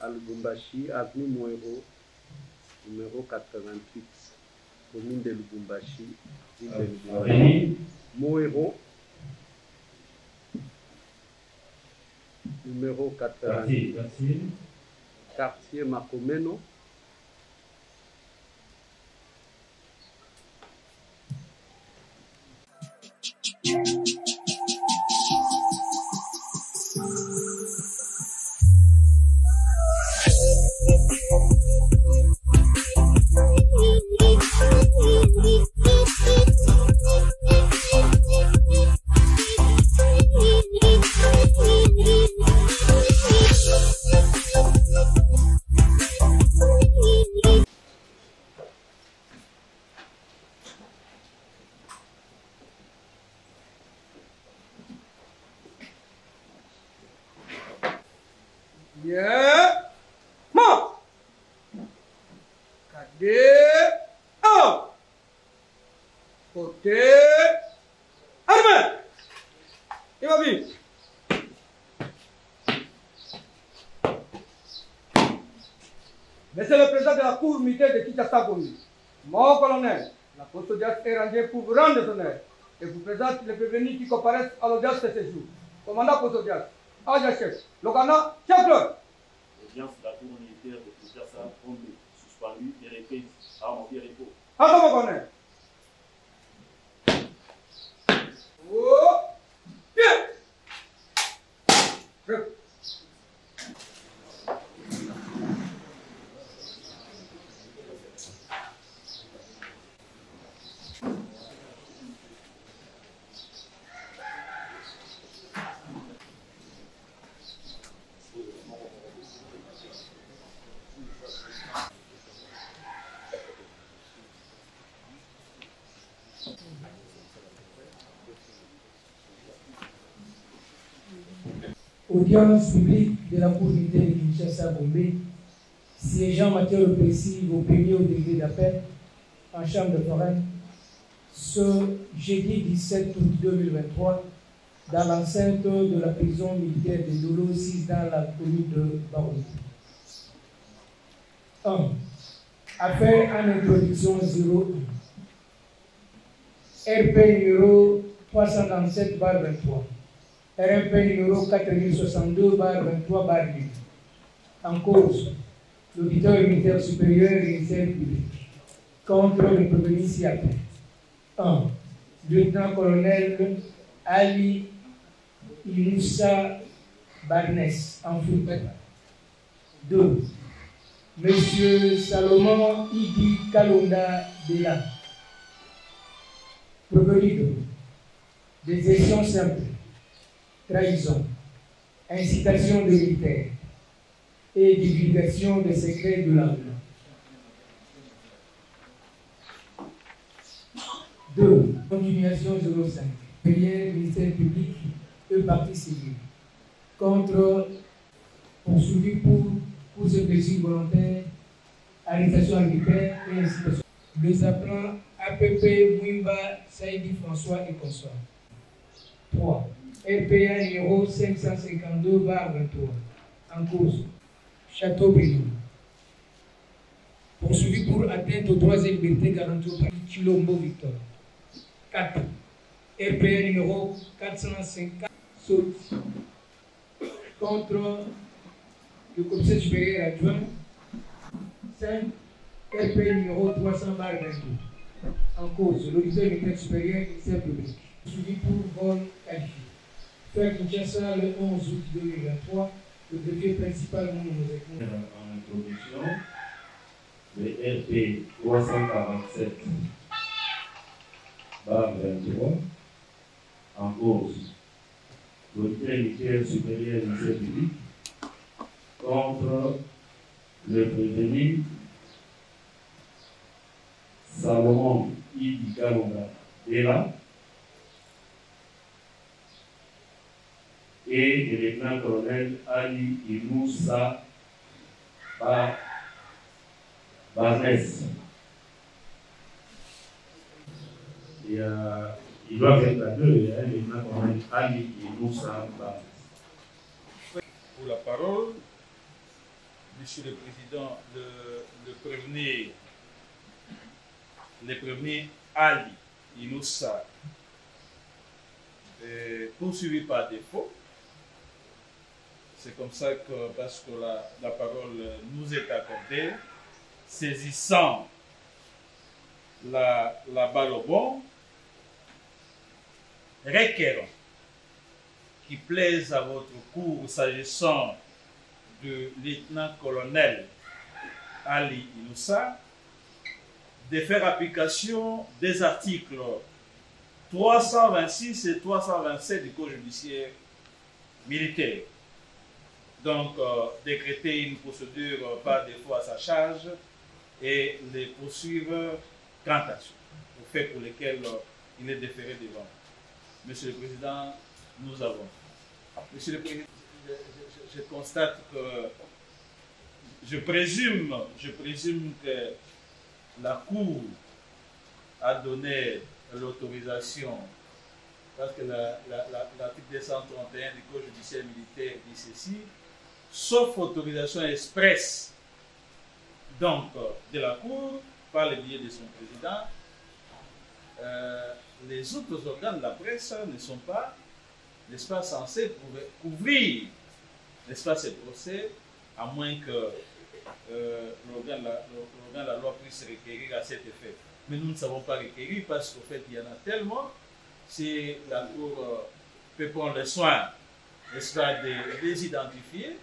À Lubumbashi, avenue Moero, numéro 88, commune de Lubumbashi, ville de Lubumbashi. Moero, numéro 88, quartier Makomeno. Yeah, ma. Cadê? Ah. Côté. Armée. Il va bien. Monsieur le président de la cour militaire de Kinshasa, mon colonel, la poste d'audience est rangée pour vous rendre honneur et vous présente les prévenus qui comparaissent à l'audience de ce jour. Commandant poste d'audience, agent chef, Logana, chef-l'heure. L'audience de la cour militaire de Kinshasa tombée, suspendue et reprise à mon pied repos. Attends, mon colonel. Oh, bien. Audience publique de la Cour militaire de Kinshasa Gombe, siégeant en matière oppressive au premier au degré d'appel en chambre de foraine, ce jeudi 17 août 2023, dans l'enceinte de la prison militaire de Dolo 6 dans la commune de Baoulé. 1. Affaire en introduction 01. RP numéro 337/23. RMP numéro 4062/23/8. En cause, l'auditeur militaire supérieur et ministère public. Contre le prévenu ci-après. 1. Lieutenant-colonel Ali Inoussa Barnes, en foot. 2. Monsieur Salomon Idi Kalonda Bela. Prévenu 2. Désertion simple. Trahison, incitation de militaire et divulgation des secrets de l'armée. 2. Continuation 05. Prière, ministère public et partie civile. Contre poursuivi pour ce plaisir volontaire, arrestation arbitraire et incitation. Les appelants APP Mouimba Saïdi François et consorts. 3. RPA numéro 552/23. En cause, Château-Briand. Poursuivi pour atteinte aux droits et libertés garantis au parti Chilombo Victor. 4. RPA numéro 450 saute contre le commissaire supérieur adjoint. 5. RPA numéro 300/22. En cause, l'auditeur militaire supérieur et ministère public. Poursuivi pour vol qualifié. Fait Kinshasa le 11 août 2023, le greffier principal nous écoute. En introduction, le RP 347/23, en cause, l'auditeur militaire supérieur du ministère public contre le prévenu Salomon Idi Kalonda Bela et le lieutenant-colonel Ali Inoussa Barnes. Il doit être à deux, le lieutenant-colonel Ali Inoussa Barnes. pour la parole. Monsieur le Président, le premier Ali Inoussa, poursuivi par défaut. C'est comme ça que, parce que la parole nous est accordée, saisissant la balle au bon, requérant qui plaise à votre cour s'agissant du lieutenant-colonel Ali Inoussa, de faire application des articles 326 et 327 du Code judiciaire militaire. Donc, décréter une procédure par défaut à sa charge et les poursuivre cantation, aux faits pour lesquels il est déféré devant. Monsieur le Président, nous avons. Monsieur le Président, je constate que je présume que la Cour a donné l'autorisation, parce que l'article 231 du Code judiciaire militaire dit ceci, sauf autorisation expresse donc de la Cour par le biais de son président, les autres organes de la presse ne sont pas, n'est-ce pas, censés couvrir, n'est-ce pas, ces procès, à moins que l'organe de la loi puisse requérir à cet effet. Mais nous ne savons pas requérir parce qu'en fait, il y en a tellement. Si la Cour peut prendre le soin, n'est-ce pas, de les identifier,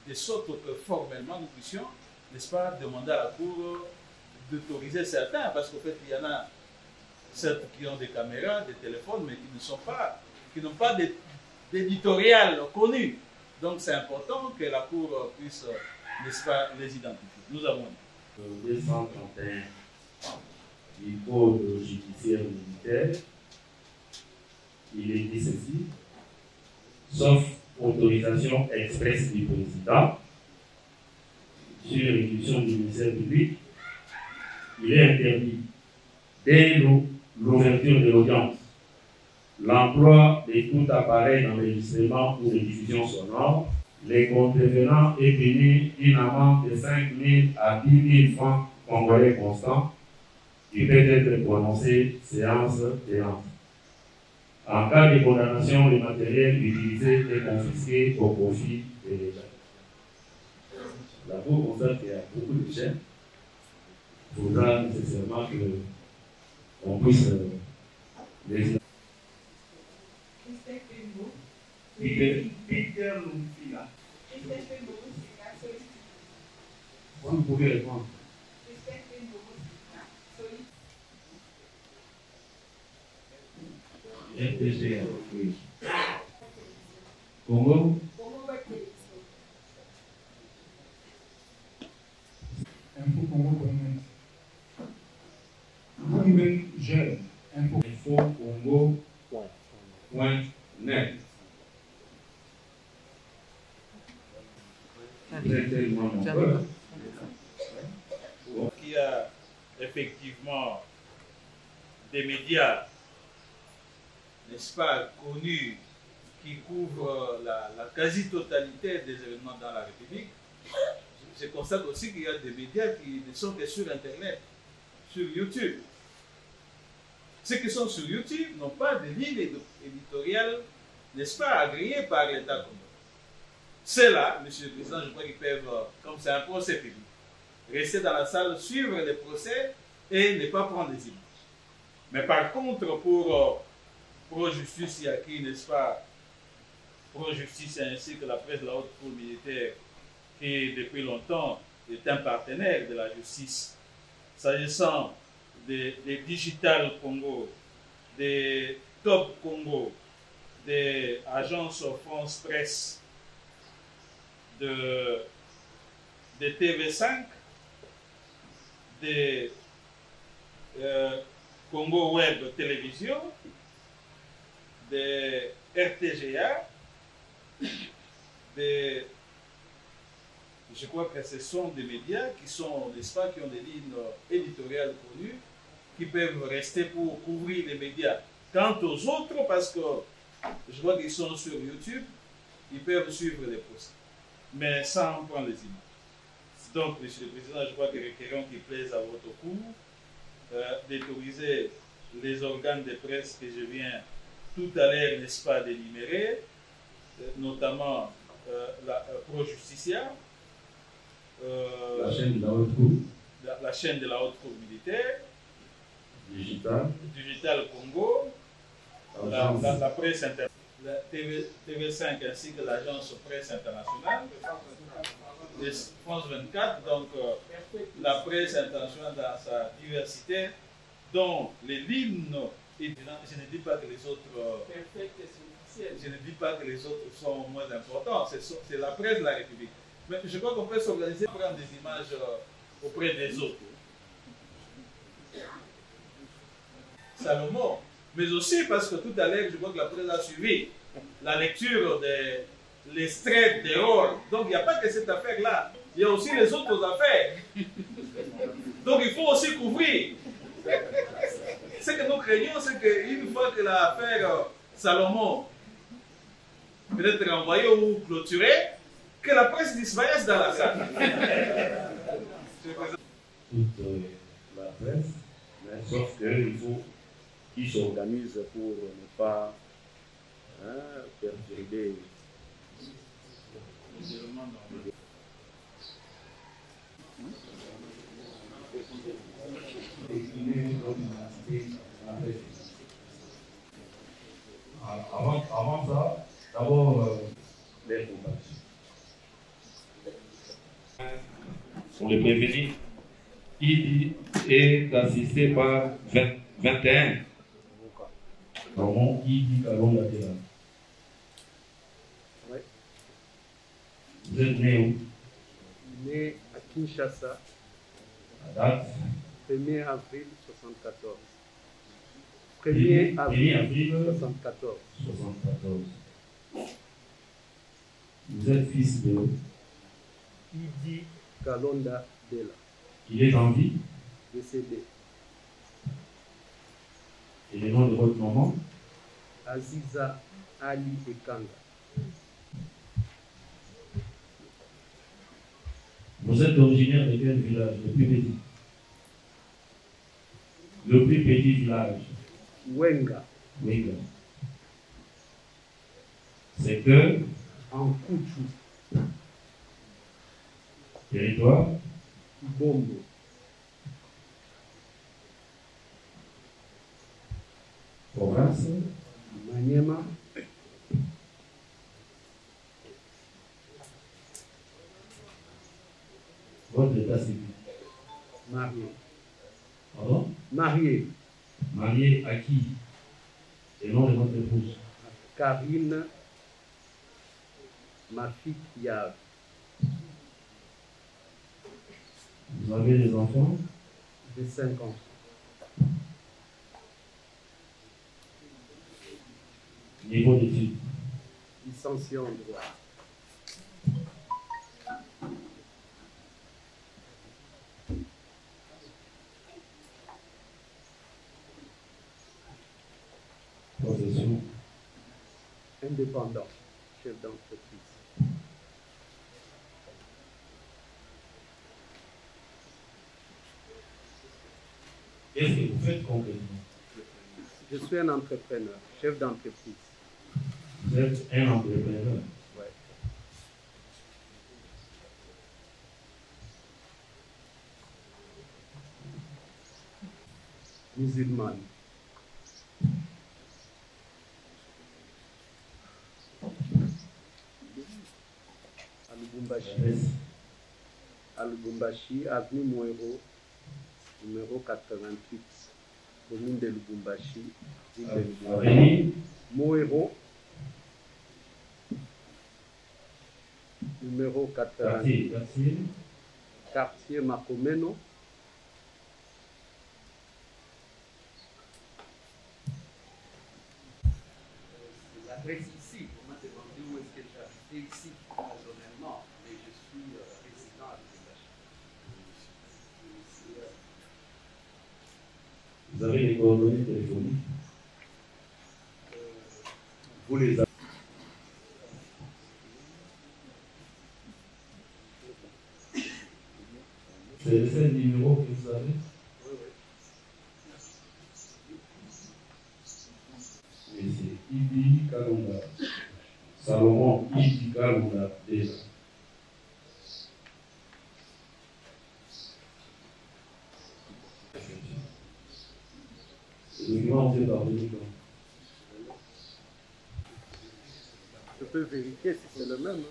de sorte que formellement nous puissions, n'est-ce pas, demander à la Cour d'autoriser certains, parce qu'en fait, il y en a certains qui ont des caméras, des téléphones, mais qui n'ont pas d'éditorial connu. Donc c'est important que la Cour puisse, n'est-ce pas, les identifier. Nous avons 231 du Code judiciaire militaire, il est dit ceci, sauf autorisation expresse du président sur l'instruction du ministère public, il est interdit, dès l'ouverture de l'audience, l'emploi de tout appareil d'enregistrement ou de diffusion sonore. Les contrevenants est puni d'une amende de 5 000 à 10 000 francs congolais constants qui peut être prononcée séance tenante. En cas de condamnation, le matériel utilisé est confisqué au profit de l'État. La Cour constate qu'il y a beaucoup de chaînes. Il faudra nécessairement qu'on puisse les... Vous pouvez répondre. FDG, oui. Congo. Info Congo. Women jeune. Info Congo.net. Il y a effectivement des médias, n'est-ce pas, connus qui couvrent la quasi-totalité des événements dans la République. Je constate aussi qu'il y a des médias qui ne sont que sur Internet, sur YouTube. Ceux qui sont sur YouTube n'ont pas de ligne éditoriale, n'est-ce pas, agréée par l'État congolais. Ceux-là, Monsieur le Président, je crois qu'ils peuvent, comme c'est un procès public, rester dans la salle, suivre les procès et ne pas prendre des images. Mais par contre, pour Pro-Justice, il y a qui, n'est-ce pas, Pro-Justice ainsi que la presse de la haute cour militaire, qui depuis longtemps est un partenaire de la justice. S'agissant des Digital Congo, des Top Congo, des agences France Presse, de TV5, de Congo Web Télévision, de RTGA, je crois que ce sont des médias qui sont, n'est-ce pas, qui ont des lignes éditoriales connues, qui peuvent rester pour couvrir les médias. Quant aux autres, parce que Je vois qu'ils sont sur YouTube, ils peuvent suivre les posts, mais sans prendre les images. Donc, Monsieur le Président, je crois que requérons qu'il plaise à votre cour d'autoriser les organes de presse que je viens tout à l'heure, n'est-ce pas, d'énumérer, notamment la Pro-Justicia, la chaîne de la haute cour, la chaîne de la haute cour militaire, Digital Congo, la presse internationale, la TV5 ainsi que l'agence presse internationale, et France 24, donc la presse internationale dans sa diversité, dont les hymnes, je ne dis pas que les autres, je ne dis pas que les autres sont moins importants, c'est la presse de la République. Mais je crois qu'on peut s'organiser pour prendre des images auprès des autres. Salomon, mais aussi parce que tout à l'heure, je vois que la presse a suivi la lecture de l'extrait dehors. Donc il n'y a pas que cette affaire-là, il y a aussi les autres affaires. Donc il faut aussi couvrir. Ce que nous craignons, c'est qu'une fois que l'affaire Salomon peut être envoyée ou clôturée, que la presse disparaisse dans la salle. Toute la presse, mais sauf qu'il faut qu'ils s'organisent pour ne pas perturber. Avant ça, d'abord, les combats. Pour les prévenir, il est assisté par 21. Comment il dit qu'allons la terre. Oui. Vous êtes né où? Né à Kinshasa. À date 1er avril 74. 1er avril 74. Vous êtes fils de Idi Kalonda Dela. Il est en vie. Décédé. Et le nom de votre maman? Aziza Ali Ekanga. Vous êtes originaire de quel village? Le plus petit. Le plus petit village. Wenga. Wenga. Secteur? Ankouchou. Territoire? Bombo. Province? Maniema. Votre état civil? Marié. Pardon? Marié. Marié à qui? Et nom de votre épouse? Karine Mafik Yav. Vous avez des enfants? J'ai 5 ans. Niveau d'études? Licencié en droit. Profession? Indépendant. Chef d'entreprise. Qu'est-ce que vous faites concrètement? Je suis un entrepreneur, chef d'entreprise. Vous êtes un entrepreneur? Ouais. Musulmane. À Lubumbashi, avenue Moero, numéro 88, commune de Lubumbashi, ville de Lubumbashi. Moero, numéro 88, quartier Makomeno. L'adresse ici, on m'a demandé où est-ce que j'habitais ici, personnellement, mais je suis résident à Lubumbashi. Vous avez les coordonnées téléphoniques? Vous les avez. C'est le seul numéro que vous avez? Et c'est Ibi Kalonga. Salomon Ibi Kalonga déjà. Le document fait parvenir quand? Je peux vérifier si c'est le même.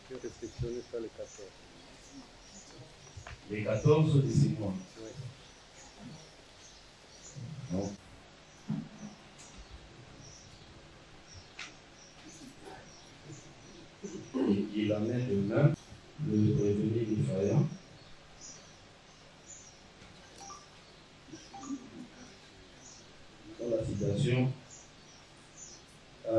Je vais réceptionner ça le 14. Les 14 de ces mois. Oui. Non. Et il amène de même le revenu défaillant. Dans la citation, a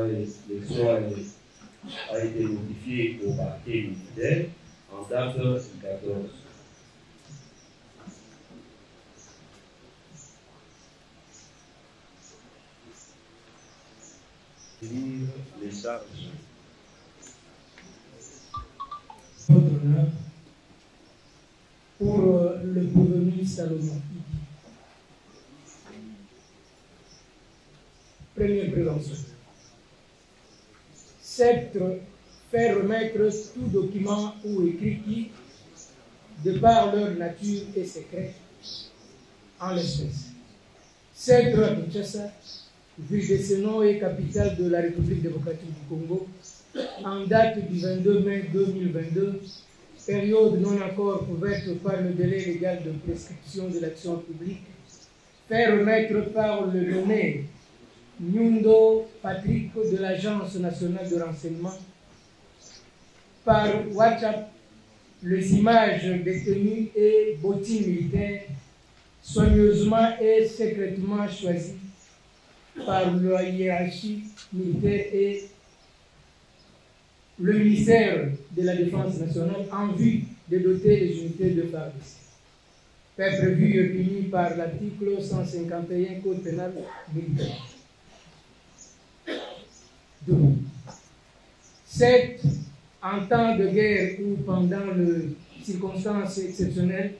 été notifié au parquet militaire en date du 14. Lire les charges. Votre honneur, pour le prévenu Salomon. Première prévention. Cette faire remettre tout document ou écrit qui, de par leur nature est secret, en l'espèce. Cette à Kinshasa, ville de Seno et capitale de la République démocratique du Congo, en date du 22 mai 2022, période non encore couverte par le délai légal de prescription de l'action publique, fait remettre par le nommé Nyundo Patrick de l'Agence nationale de renseignement par WhatsApp les images des tenues et bottines militaires soigneusement et secrètement choisies par la hiérarchie militaire et le ministère de la Défense nationale en vue de doter les unités de FARDC. Fait prévu et puni par l'article 151 Code pénal militaire. 2. 7. En temps de guerre ou pendant les circonstances exceptionnelles,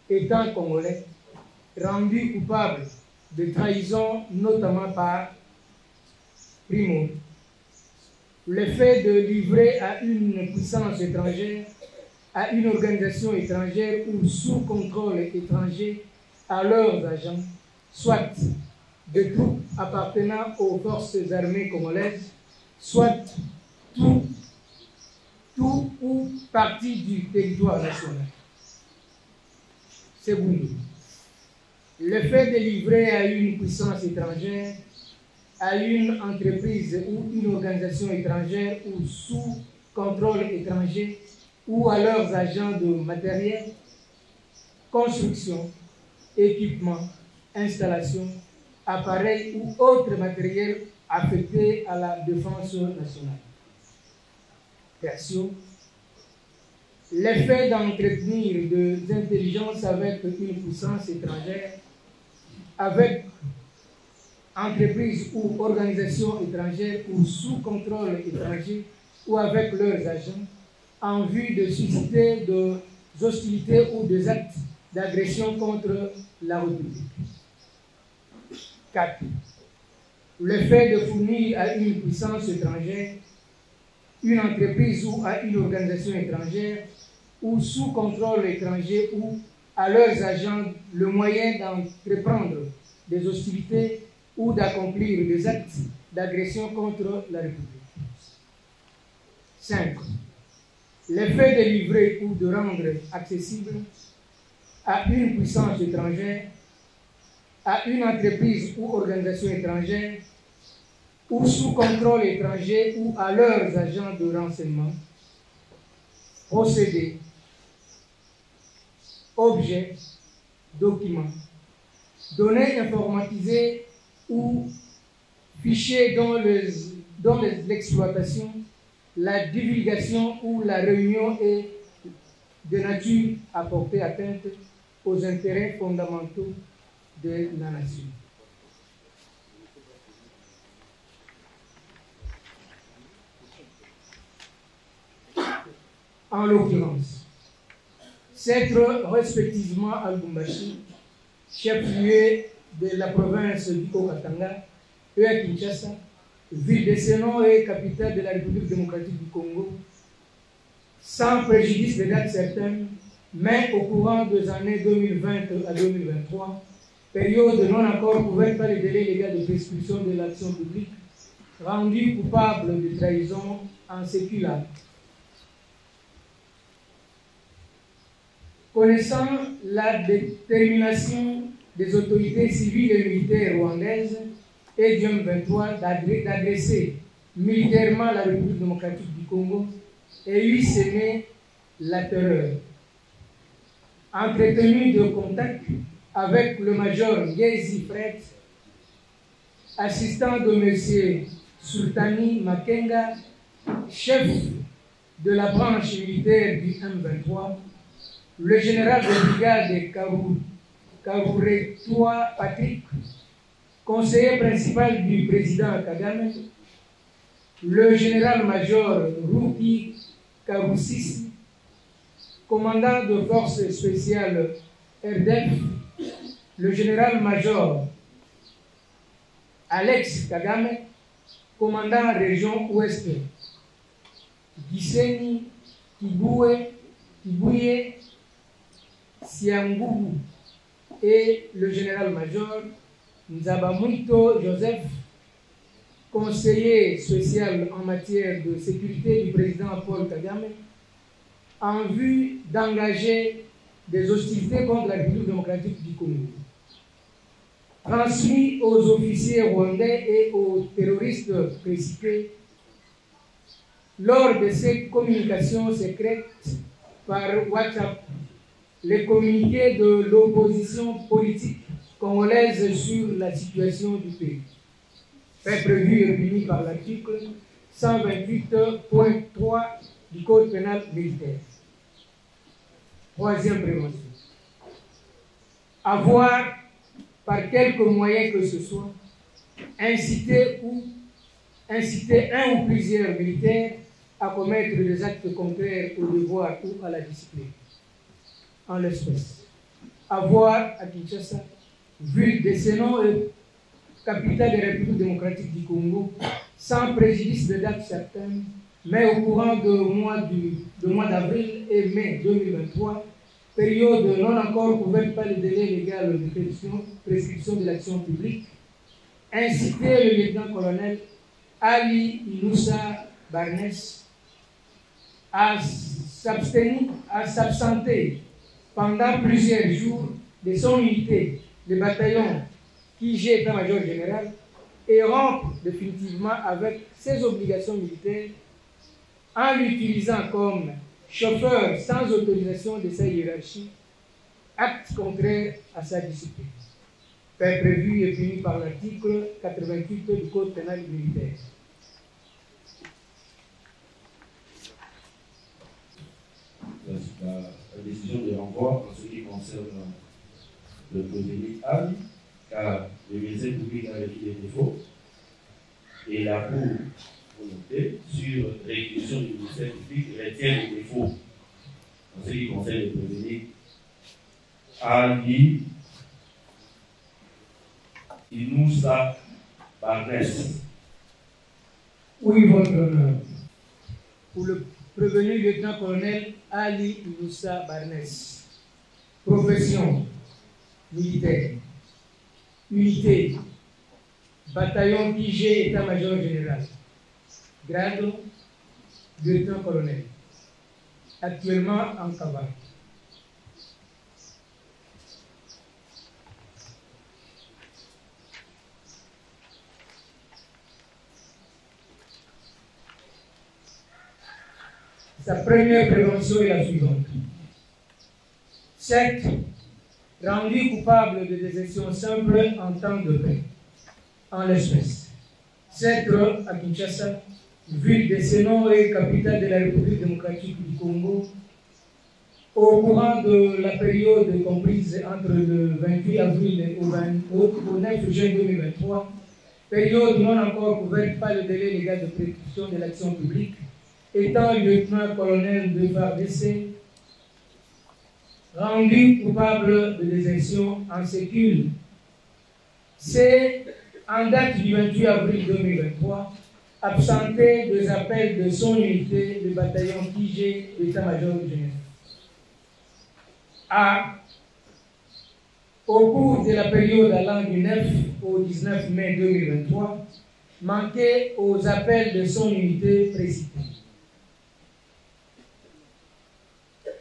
étant congolais, rendu coupable de trahison, notamment par primo, le fait de livrer à une puissance étrangère, à une organisation étrangère ou sous contrôle étranger à leurs agents, soit de troupes appartenant aux forces armées congolaises, soit tout ou partie du territoire national. Secondo, le fait de livrer à une puissance étrangère, à une entreprise ou une organisation étrangère ou sous contrôle étranger ou à leurs agents de matériel, construction, équipement, installation, appareils ou autres matériels affectés à la défense nationale. Création. L'effet d'entretenir des intelligences avec une puissance étrangère, avec entreprise ou organisation étrangère ou sous contrôle étranger ou avec leurs agents en vue de susciter des hostilités ou des actes d'agression contre la République. 4. Le fait de fournir à une puissance étrangère, une entreprise ou à une organisation étrangère ou sous contrôle étranger ou à leurs agents le moyen d'entreprendre des hostilités ou d'accomplir des actes d'agression contre la République. 5. Le fait de livrer ou de rendre accessible à une puissance étrangère, à une entreprise ou organisation étrangère, ou sous contrôle étranger ou à leurs agents de renseignement, procédés, objets, documents, données informatisées ou fichiers dont l'exploitation, la divulgation ou la réunion est de nature à porter atteinte aux intérêts fondamentaux de la nation. En l'occurrence, s'être respectivement à Lubumbashi, chef-lieu de la province du Haut-Katanga, et à Kinshasa, ville de Sénon et capitale de la République démocratique du Congo, sans préjudice de dates certaines, mais au courant des années 2020 à 2023, période de non-accord couverte par les délais légaux de prescription de l'action publique, rendu coupable de trahison en sécular. Connaissant la détermination des autorités civiles et militaires rwandaises et du M23 d'adresser militairement la République démocratique du Congo et lui semer la terreur. Entretenu de contact avec le major Ngezi Fred, assistant de M. Sultani Makenga, chef de la branche militaire du M23, le général de brigade Karouretoua Patrick, conseiller principal du président Kagame, le général-major Ruki Karoussis, commandant de forces spéciales RDF, le général-major Alex Kagame, commandant région ouest, Gisenyi Kibouye Siangoubou et le général-major Nzabamuito Joseph, conseiller spécial en matière de sécurité du président Paul Kagame, en vue d'engager des hostilités contre la République démocratique du Congo. Transmis aux officiers rwandais et aux terroristes précités lors de ces communications secrètes par WhatsApp, les communiqués de l'opposition politique congolaise sur la situation du pays, fait prévu et puni par l'article 128.3 du Code pénal militaire. Troisième prévention. Avoir, par quelque moyen que ce soit, incité un ou plusieurs militaires à commettre des actes contraires au devoir ou à la discipline. En l'espèce, avoir à Kinshasa, ville de Sénon et capitale de la République démocratique du Congo, sans préjudice de date certaine, mais au courant du mois d'avril et mai 2023, période non encore couverte par les délais légaux de prescription de l'action publique, inciter le lieutenant-colonel Ali Inoussa Barnes à s'absenter pendant plusieurs jours de son unité, le bataillon qui est état-major général, et rompre définitivement avec ses obligations militaires en l'utilisant comme chauffeur sans autorisation de sa hiérarchie, acte contraire à sa discipline, fait prévu et puni par l'article 88 du Code pénal militaire. La décision de renvoi en ce qui concerne le prévenu Ali, car le ministère public a réglé les défauts et la Cour volonté sur réquisition du ministère public retient les défauts en ce qui concerne le prévenu Ali Inoussa Barnes. Oui, votre honneur. Pour le prévenu lieutenant-colonel Ali Inoussa Barnes. Profession militaire. Unité. Bataillon IG état-major général. Grade lieutenant-colonel. Actuellement en cavale. Sa première prévention est la suivante. 7. Rendu coupable de désertion simple en temps de paix. En l'espèce. 7 à Kinshasa, ville de Sénon et capitale de la République démocratique du Congo, au courant de la période comprise entre le 28 avril et au 9 juin 2023, période non encore couverte par le délai légal de prescription de l'action publique, étant lieutenant-colonel de FARDC, rendu coupable de désertion en sécule. C'est en date du 28 avril 2023, absenté des appels de son unité, le bataillon TG d'état-major général. Au cours de la période allant du 9 au 19 mai 2023, manqué aux appels de son unité précitée.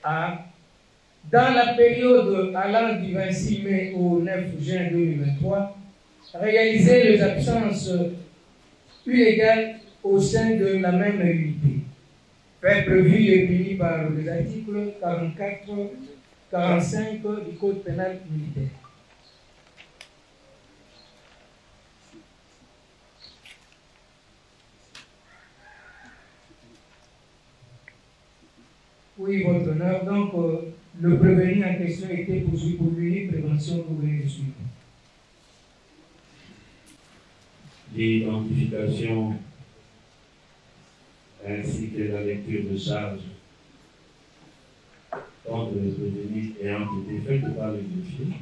Dans la période allant du 26 mai au 9 juin 2023, réaliser les absences illégales au sein de la même unité. Fait prévu et puni par les articles 44, 45 du Code pénal militaire. Oui, votre honneur. Donc, le prévenu en question était poursuivi pour l'unique prévention que vous venez de suivre. L'identification ainsi que la lecture de charge contre les prévenus ayant été faites par les greffiers.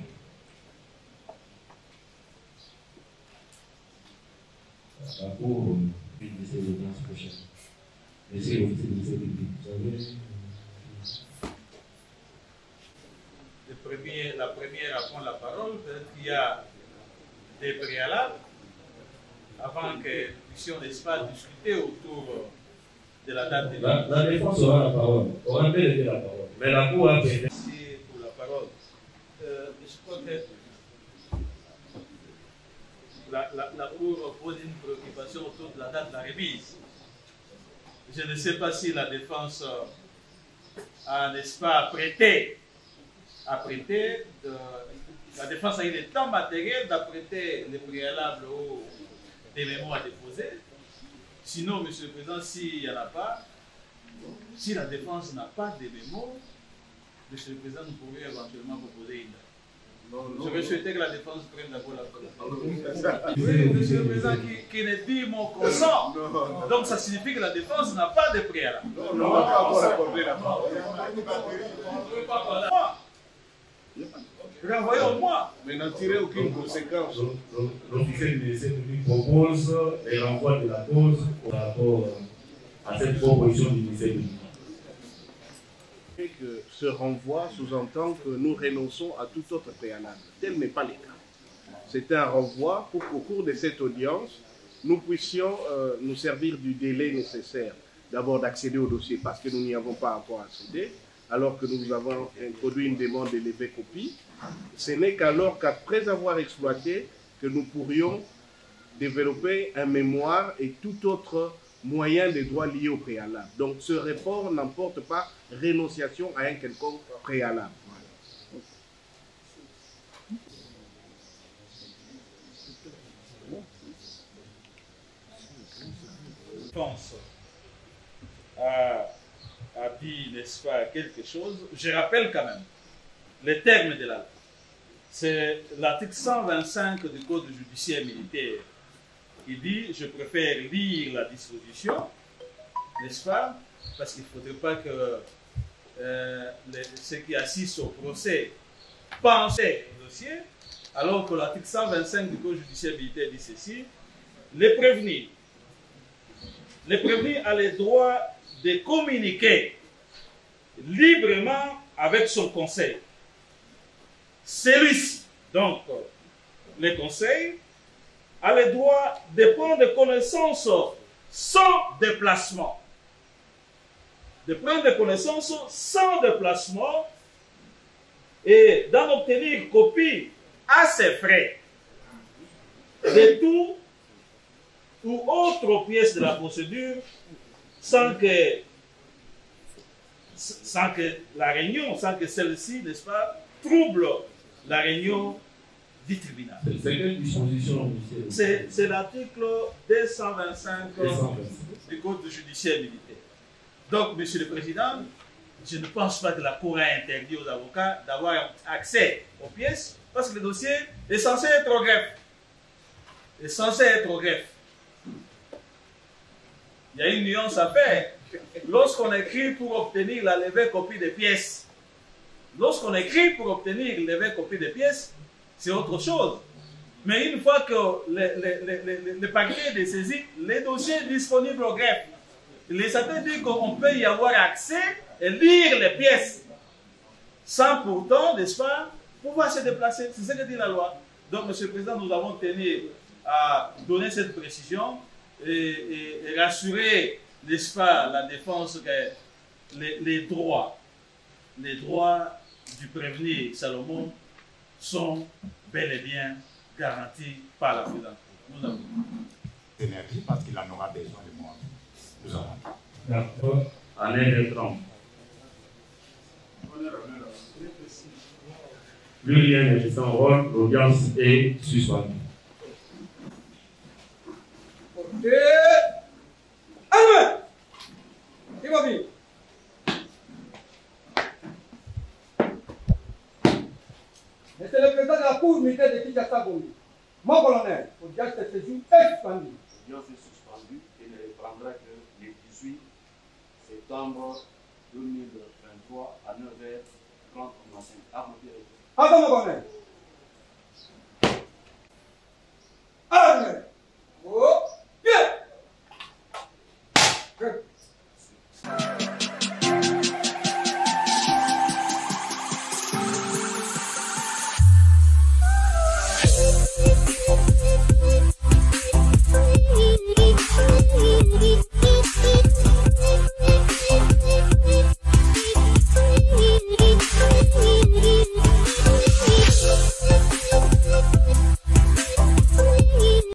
Pour une de ces audiences prochaines. Monsieur l'officier de sécurité, vous savez. La première à prendre la parole, peut-être qu'il y a des préalables avant que nous puissions, n'est-ce pas, discuter autour de la date de la défense aura la parole. On va donner la parole. Mais la Cour a fait. Merci pour la parole. Je crois que la Cour pose une préoccupation autour de la date de la remise. Je ne sais pas si la défense a, n'est-ce pas, prêté. La défense a eu le temps matériel d'apprêter les préalables des mémoires à déposer. Sinon, Monsieur le Président, s'il n'y en a pas, si la défense n'a pas de mémoires, Monsieur le Président, nous pourrions éventuellement proposer une date. Je vais souhaiter que la défense prenne d'abord la parole. Oui, Monsieur le Président, qui ne dit mon consent. Donc ça signifie que la défense n'a pas de préalable. Non, on va pas encore accorder la parole. Renvoyons-moi. Mais n'en tirez aucune conséquence. L'officier de sécurité propose les renvois de la cause par rapport à cette proposition du ministère public. Et que ce renvoi sous-entend que nous renonçons à tout autre préalable. Tel n'est pas le cas. C'est un renvoi pour qu'au cours de cette audience, nous puissions nous servir du délai nécessaire. D'abord d'accéder au dossier parce que nous n'y avons pas encore accédé, alors que nous avons introduit une demande d'élever copie. Ce n'est qu'alors qu'après avoir exploité que nous pourrions développer un mémoire et tout autre moyen de droit lié au préalable. Donc ce report n'emporte pas renonciation à un quelconque préalable. Je pense a dit, n'est-ce pas, quelque chose. Je rappelle quand même les termes de la loi. C'est l'article 125 du Code judiciaire militaire qui dit, je préfère lire la disposition, n'est-ce pas, parce qu'il ne faudrait pas que ceux qui assistent au procès pensent au dossier, alors que l'article 125 du Code judiciaire militaire dit ceci, les prévenus a le droit de communiquer librement avec son conseil. Celui-ci, donc le conseil, a le droit de prendre connaissance sans déplacement. De prendre connaissance sans déplacement et d'en obtenir copie à ses frais de tout ou autre pièce de la procédure sans que la réunion, sans que celle-ci, n'est-ce pas, trouble la réunion du tribunal. C'est quelle disposition, monsieur? C'est l'article 225 du Code judiciaire militaire. Donc, Monsieur le Président, je ne pense pas que la Cour a interdit aux avocats d'avoir accès aux pièces parce que le dossier est censé être au greffe. Est censé être au greffe. Il y a une nuance à faire. Lorsqu'on écrit pour obtenir la levée copie des pièces, lorsqu'on écrit pour obtenir la levée copie des pièces, c'est autre chose. Mais une fois que le paquet est saisi, les dossiers disponibles au greffe, les statuts disent qu'on peut y avoir accès et lire les pièces sans pourtant, n'est-ce pas, pouvoir se déplacer. C'est ce que dit la loi. Donc, Monsieur le Président, nous avons tenu à donner cette précision et rassurer, n'est-ce pas, la défense que les droits du prévenu Salomon sont bel et bien garantis par la présidence. Nous avons énergie parce qu'il en aura besoin de moi. Nous avons. D'accord. À 9h30. Plus rien ne fait son rôle, l'audience est suspendue. Ok. Allez! Il va bien. Monsieur le Président de la Cour militaire de Kinshasa, mon colonel, l'audience de séjour est suspendue. L'audience est suspendue et ne reprendra que le 18 septembre 2023 à 9h30 au matin. Attends, mon colonel.